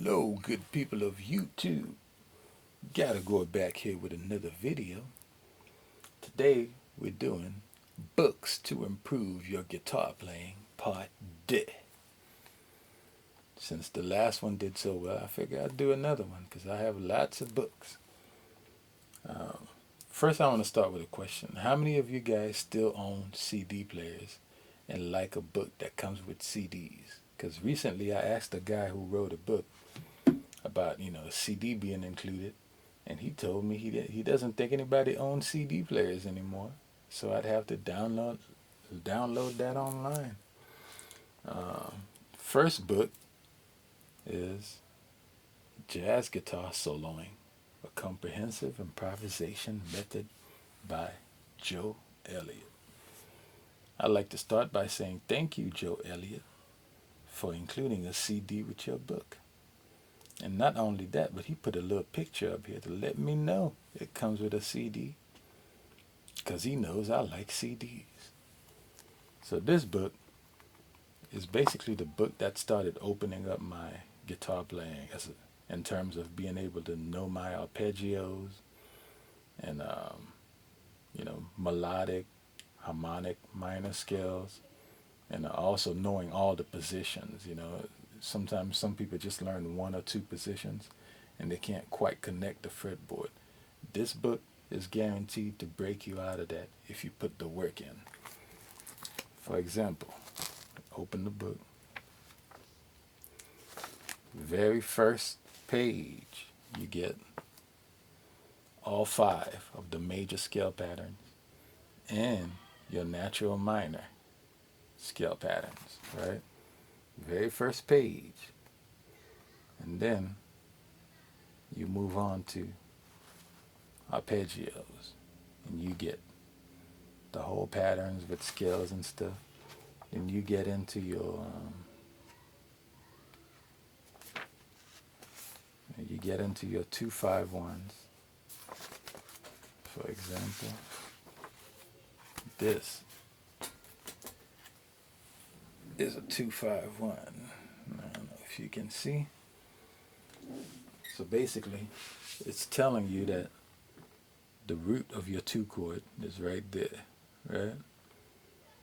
Hello, good people of YouTube. Gotta go back here with another video. Today we're doing books to improve your guitar playing, part D. Since the last one did so well, I figured I'd do another one because I have lots of books. First, I want to start with a question. How many of you guys still own CD players and like a book that comes with CDs? Because recently I asked a guy who wrote a book about, a CD being included, and he told me he doesn't think anybody owns CD players anymore. So I'd have to download that online. First book is Jazz Guitar Soloing, a comprehensive improvisation method by Joe Elliott. I'd like to start by saying thank you, Joe Elliott, for including a CD with your book. And not only that, but he put a little picture up here to let me know it comes with a CD because he knows I like CDs. So this book is basically the book that started opening up my guitar playing in terms of being able to know my arpeggios and melodic, harmonic, minor scales, and also knowing all the positions. Sometimes some people just learn one or two positions and they can't quite connect the fretboard. This book is guaranteed to break you out of that if you put the work in. For example, open the book. Very first page, you get all 5 of the major scale patterns and your natural minor scale patterns, right? Very first page. And then you move on to arpeggios and you get the whole patterns with scales and stuff. Then you get into your you get into your 2-5-1s. For example, this is a 2-5-1. I don't know if you can see. So basically, it's telling you that the root of your 2 chord is right there, right?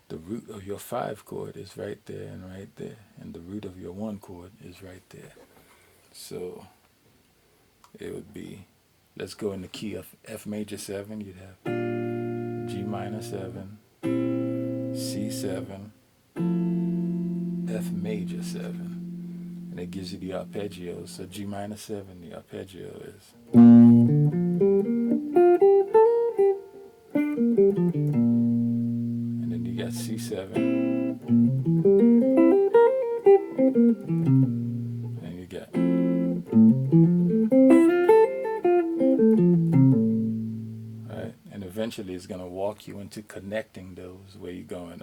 The root of your 5 chord is right there and right there. And the root of your 1 chord is right there. So it would be, let's go in the key of F major 7. You'd have G minor 7, C7, F major 7. And it gives you the arpeggios. So G minor 7, the arpeggio is. And then you got C7. And you got. Right? And eventually it's going to walk you into connecting those where you're going.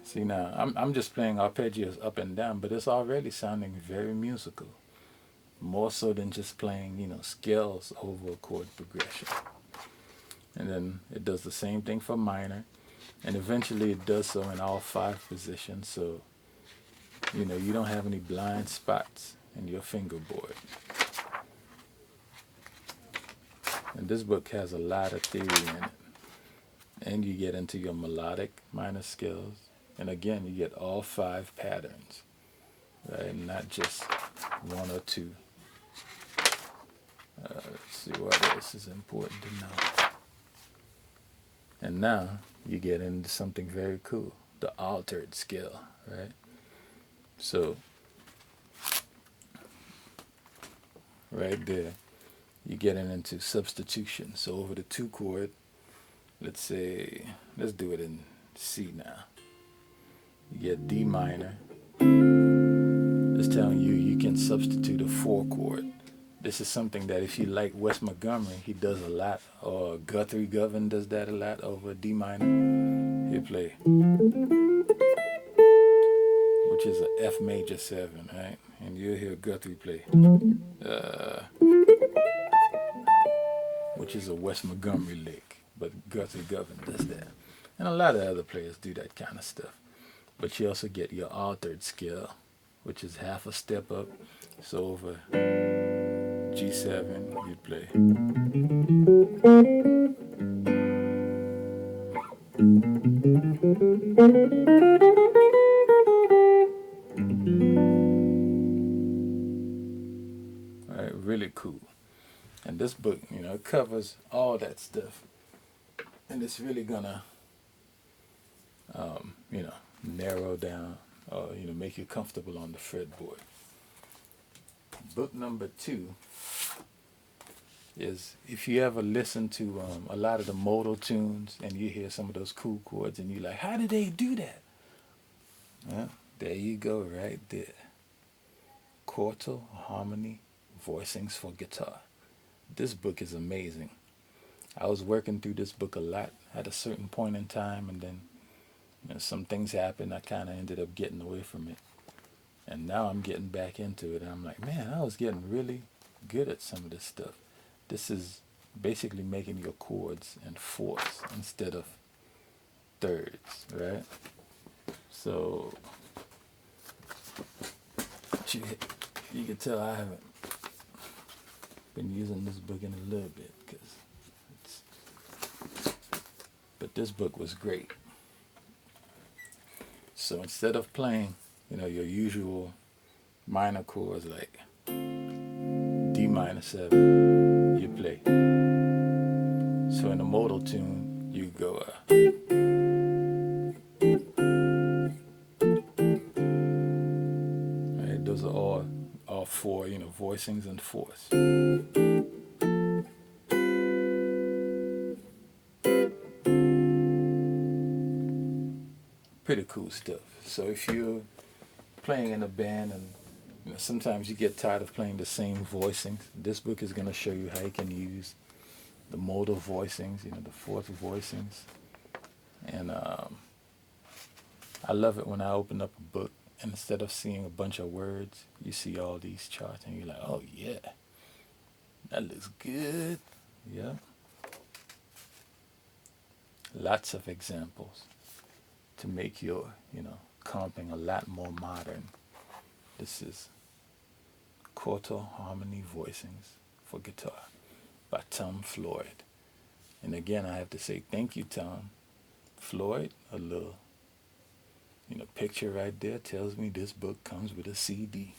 See now, I'm just playing arpeggios up and down, but it's already sounding very musical. More so than just playing, scales over a chord progression. And then it does the same thing for minor. And eventually it does so in all 5 positions. So, you don't have any blind spots in your fingerboard. And this book has a lot of theory in it. And you get into your melodic minor scales. And again, you get all 5 patterns, right? Not just 1 or 2. Let's see what else is important to know. And now you get into something very cool, the altered scale, right? So, right there, you're getting into substitution. So over the 2 chord, let's do it in C now. You get D minor. It's telling you can substitute a 4 chord. This is something that if you like Wes Montgomery, he does a lot, or Guthrie Govan does that a lot over D minor. He'll play, which is a F major 7, right? And you'll hear Guthrie play. which is a West Montgomery lick, but Guthrie Govan does that. And a lot of other players do that kind of stuff. But you also get your altered scale, which is half a step up. So over G7, you play. All right, really cool. And this book, it covers all that stuff. And it's really gonna, narrow down or, make you comfortable on the fretboard. Book number 2 is if you ever listen to a lot of the modal tunes and you hear some of those cool chords and you're like, how did they do that? Well, there you go, right there. Quartal harmony voicings for guitar. This book is amazing. I was working through this book a lot at a certain point in time, and then some things happened. I kind of ended up getting away from it. And now I'm getting back into it, and I'm like, man, I was getting really good at some of this stuff. This is basically making your chords in fourths instead of thirds, right? So you can tell I haven't been using this book in a little bit, but this book was great. So instead of playing, your usual minor chords like D minor 7, you play. So in a modal tune, you go. Right, those are all four, voicings and fourths. Pretty cool stuff. So if you're playing in a band and sometimes you get tired of playing the same voicings, this book is going to show you how you can use the modal voicings, the fourth voicings. And I love it when I open up a book and instead of seeing a bunch of words, you see all these charts and you're like, oh yeah, that looks good. Yeah. Lots of examples to make your, comping a lot more modern. This is Quartal Harmony Voicings for Guitar by Tom Floyd. And again, I have to say thank you, Tom Floyd. A little, picture right there tells me this book comes with a CD.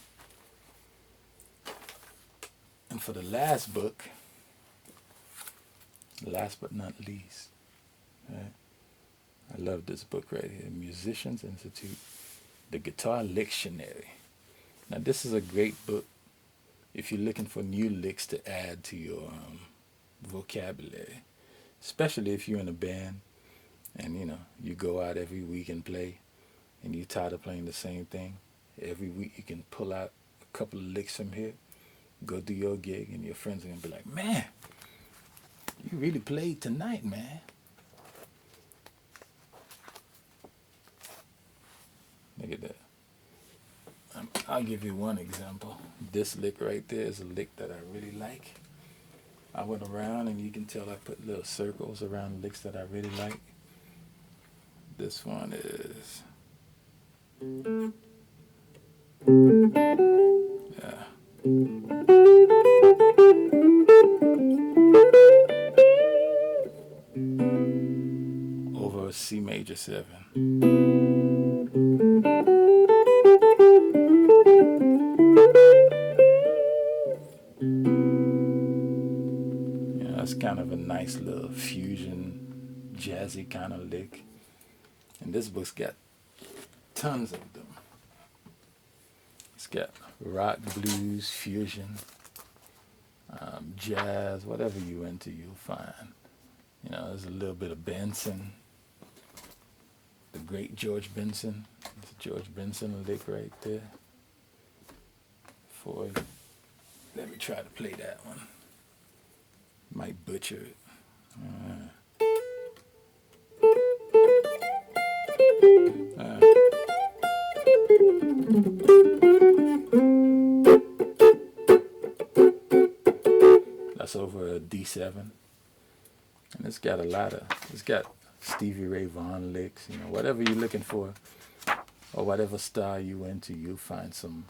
And for the last book, last but not least, right? I love this book right here, Musicians Institute, The Guitar Lictionary. Now this is a great book if you're looking for new licks to add to your vocabulary, especially if you're in a band and you go out every week and play and you're tired of playing the same thing. Every week you can pull out a couple of licks from here, go do your gig, and your friends are going to be like, man, you really played tonight, man. Look at that. I'll give you one example. This lick right there is a lick that I really like. I went around and you can tell I put little circles around licks that I really like. This one is... yeah. Over a C major 7. It's kind of a nice little fusion, jazzy kind of lick. And this book's got tons of them. It's got rock, blues, fusion, jazz, whatever you into, you'll find. There's a little bit of Benson, the great George Benson. It's a George Benson lick right there. Let me try to play that one. Might butcher it. That's over a D7. And it's got Stevie Ray Vaughan licks, whatever you're looking for, or whatever style you into, you'll find some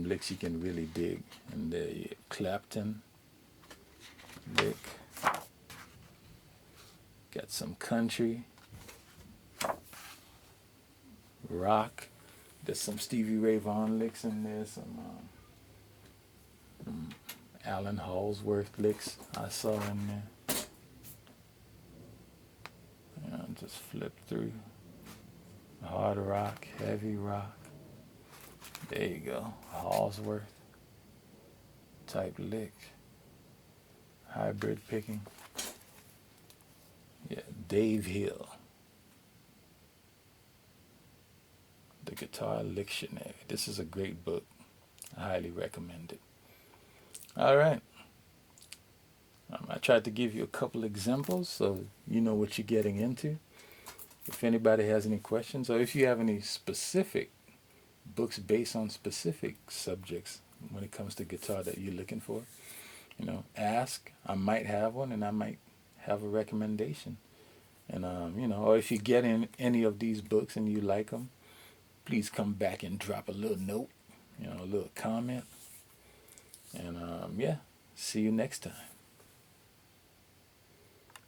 licks you can really dig. And there you Clapton lick, got some country, rock. There's some Stevie Ray Vaughan licks in there, some Alan Hallsworth licks I saw in there. Just flip through. Hard rock, heavy rock. There you go. Hallsworth type lick. Hybrid picking. Yeah, Dave Hill. The Guitar Lictionary. This is a great book. I highly recommend it. All right. I tried to give you a couple examples so you know what you're getting into. If anybody has any questions, or if you have any specific books based on specific subjects when it comes to guitar that you're looking for, ask. I might have one, and I might have a recommendation. And or if you get in any of these books and you like them, please come back and drop a little note, a little comment. And yeah, see you next time.